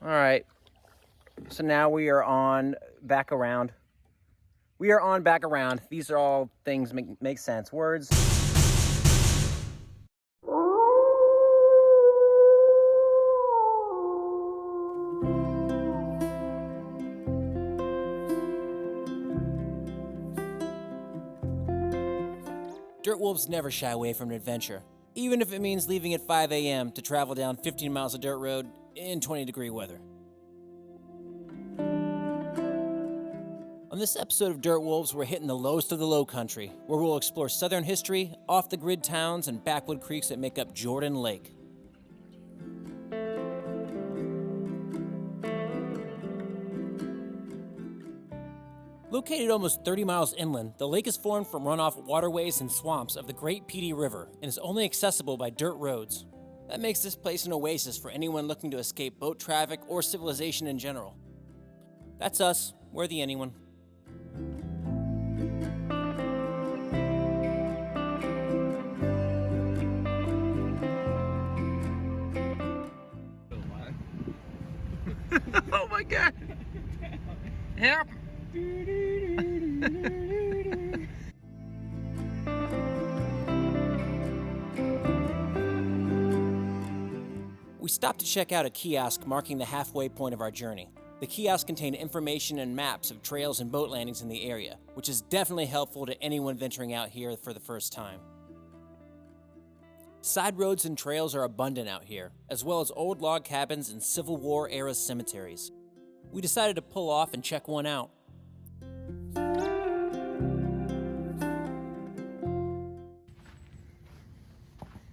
All right. So now we are on back around. We are on back around. These are all things make sense. Words. Dirt wolves never shy away from an adventure, even if it means leaving at 5 a.m. to travel down 15 miles of dirt road in 20-degree weather. On this episode of Dirt Wolves, we're hitting the lowest of the low country, where we'll explore southern history, off-the-grid towns, and backwood creeks that make up Jordan Lake. Located almost 30 miles inland, the lake is formed from runoff waterways and swamps of the Great Petey River and is only accessible by dirt roads. That makes this place an oasis for anyone looking to escape boat traffic or civilization in general. That's us. We're the anyone. Oh my God! Help! We stopped to check out a kiosk marking the halfway point of our journey. The kiosk contained information and maps of trails and boat landings in the area, which is definitely helpful to anyone venturing out here for the first time. Side roads and trails are abundant out here, as well as old log cabins and Civil War-era cemeteries. We decided to pull off and check one out.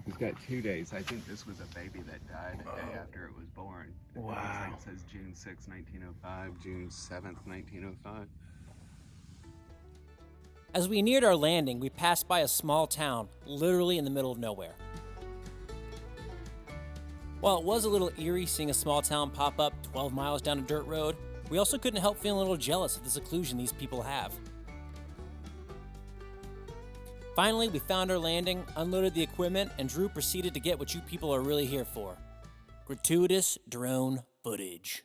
He's got 2 days. I think this was a baby that died the day after it was born. Wow. It says June 6, 1905, June 7th, 1905. As we neared our landing, we passed by a small town, literally in the middle of nowhere. While it was a little eerie seeing a small town pop up 12 miles down a dirt road, we also couldn't help feeling a little jealous of the seclusion these people have. Finally, we found our landing, unloaded the equipment, and Drew proceeded to get what you people are really here for: gratuitous drone footage.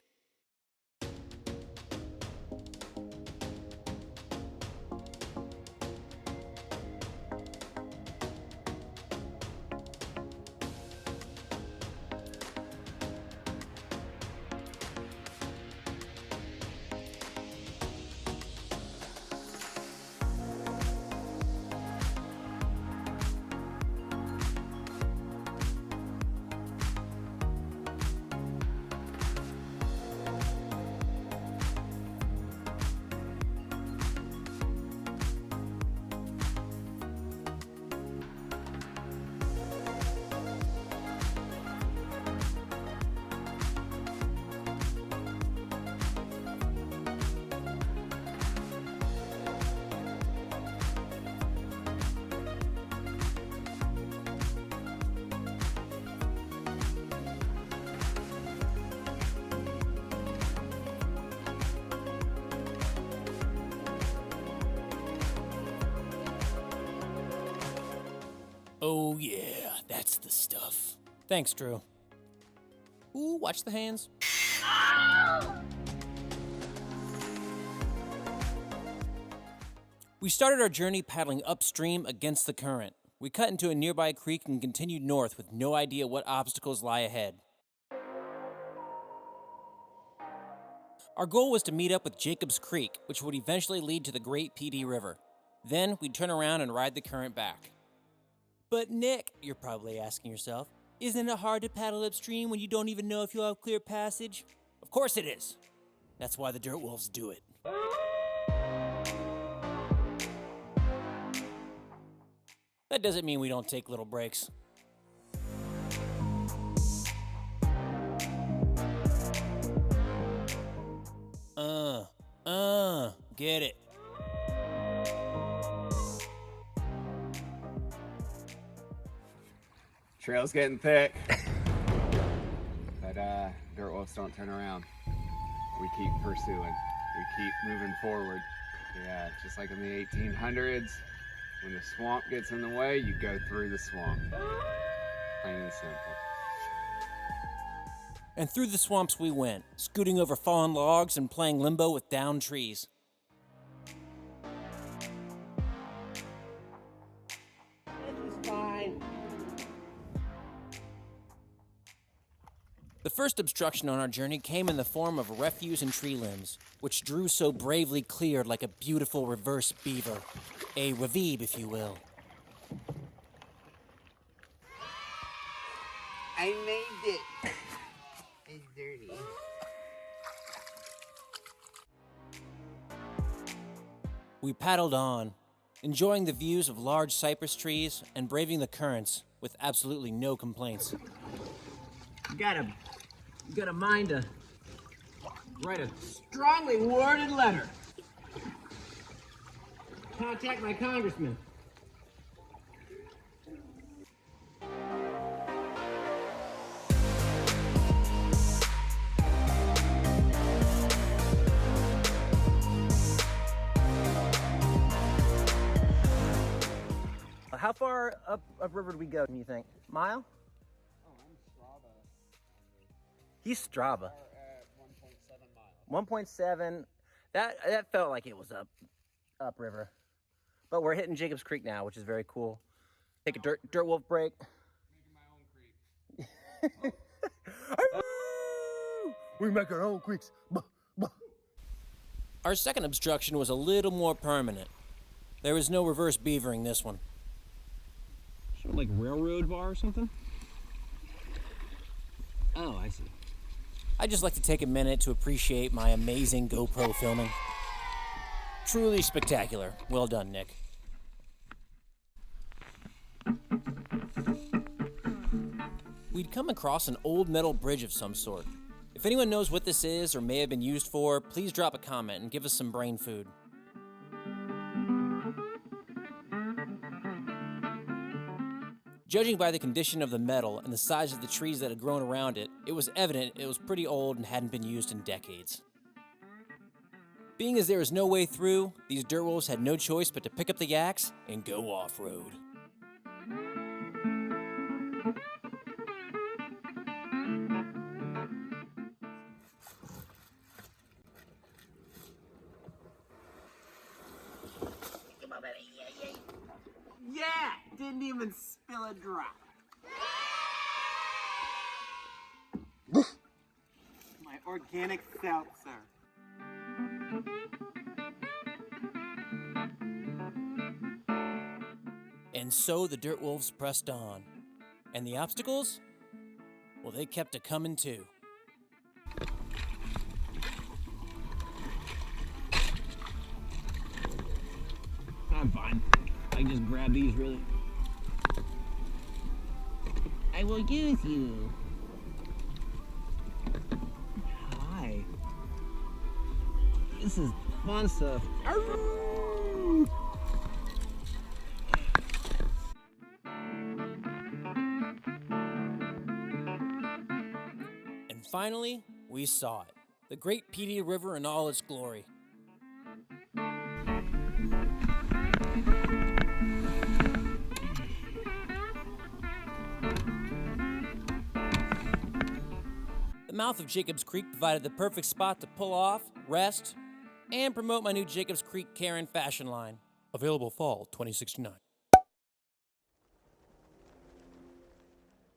Oh yeah, that's the stuff. Thanks, Drew. Ooh, watch the hands. We started our journey paddling upstream against the current. We cut into a nearby creek and continued north with no idea what obstacles lie ahead. Our goal was to meet up with Jacobs Creek, which would eventually lead to the Great Petey River. Then we'd turn around and ride the current back. But Nick, you're probably asking yourself, isn't it hard to paddle upstream when you don't even know if you'll have clear passage? Of course it is. That's why the Dirt Wolves do it. That doesn't mean we don't take little breaks. Get it. Trail's getting thick. But dirt wolves don't turn around. We keep pursuing. We keep moving forward. Yeah, just like in the 1800s, when the swamp gets in the way, you go through the swamp. Plain and simple. And through the swamps we went, scooting over fallen logs and playing limbo with downed trees. This is fine. The first obstruction on our journey came in the form of refuse and tree limbs, which Drew so bravely cleared like a beautiful reverse beaver. A revive, if you will. I made it. It's dirty. We paddled on, enjoying the views of large cypress trees and braving the currents with absolutely no complaints. You got a mind to write a strongly worded letter. Contact my congressman. How far upriver do we go, do you think? Mile? Oh, I'm Strava. He's Strava. At 1.7 miles. 1.7. That felt like it was upriver. But we're hitting Jacobs Creek now, which is very cool. Take a dirt wolf break. Making my own creek. We make our own creeks. Our second obstruction was a little more permanent. There was no reverse beavering this one. Sort of like railroad bar or something? Oh, I see. I'd just like to take a minute to appreciate my amazing GoPro filming. Truly spectacular. Well done, Nick. We'd come across an old metal bridge of some sort. If anyone knows what this is or may have been used for, please drop a comment and give us some brain food. Judging by the condition of the metal and the size of the trees that had grown around it, it was evident it was pretty old and hadn't been used in decades. Being as there was no way through, these dirt wolves had no choice but to pick up the axe and go off-road. Yeah! Didn't even spill a drop. My organic seltzer. And so the dirt wolves pressed on. And the obstacles? Well, they kept a-coming too. I'm fine. I can just grab these, really. I will use you. Hi. This is fun stuff. Arrgh! And finally, we saw it. The great PD River in all its glory. The mouth of Jacobs Creek provided the perfect spot to pull off, rest, and promote my new Jacobs Creek Karen fashion line. Available fall 2069.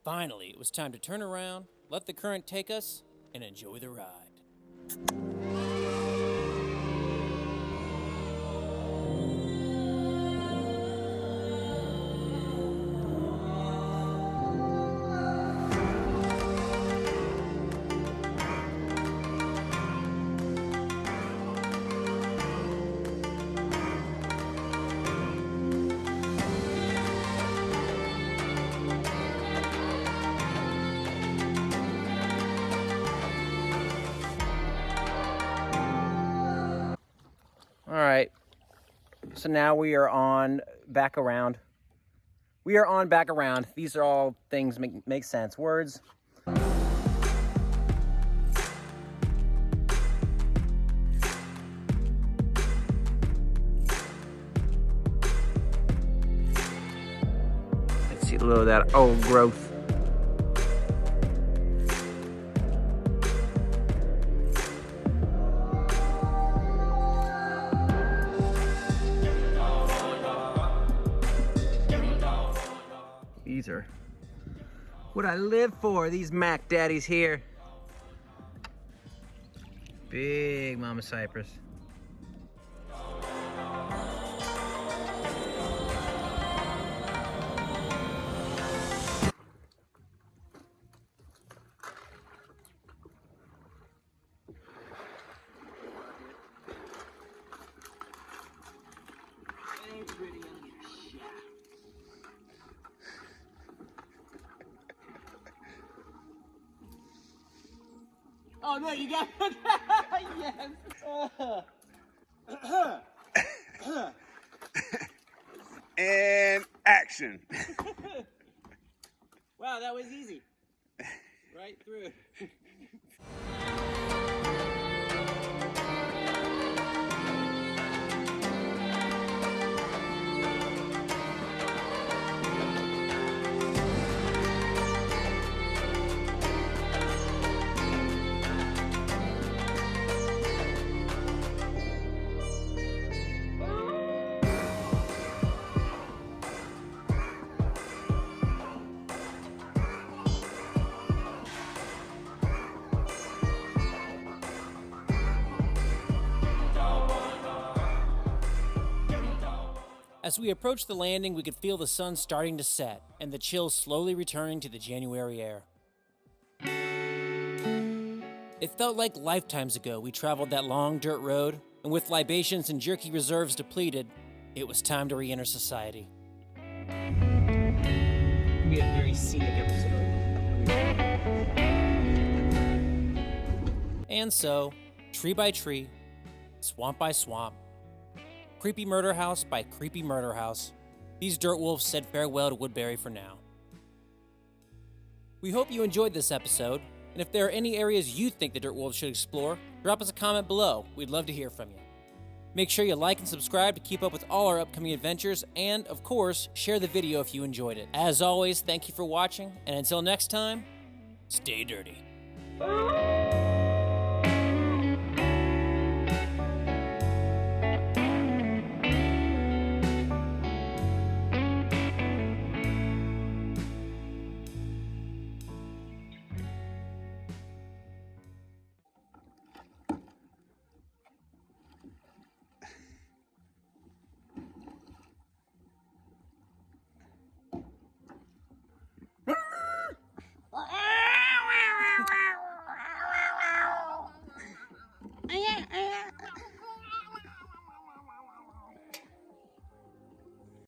Finally, it was time to turn around, let the current take us, and enjoy the ride. All right, so now we are on back around. We are on back around. These are all things make sense. Words. Let's see a little of that old growth. What I live for, these Mac daddies here. Big Mama Cypress. Oh no, you got it! Yes! And action. Wow, that was easy. Right through. As we approached the landing, we could feel the sun starting to set and the chill slowly returning to the January air. It felt like lifetimes ago we traveled that long dirt road, and with libations and jerky reserves depleted, it was time to re-enter society. It'll be a very scenic episode. And so, tree by tree, swamp by swamp, creepy murder house by creepy murder house, these dirt wolves said farewell to Woodbury for now. We hope you enjoyed this episode, and if there are any areas you think the dirt wolves should explore, drop us a comment below. We'd love to hear from you. Make sure you like and subscribe to keep up with all our upcoming adventures, and of course, share the video if you enjoyed it. As always, thank you for watching, and until next time, stay dirty.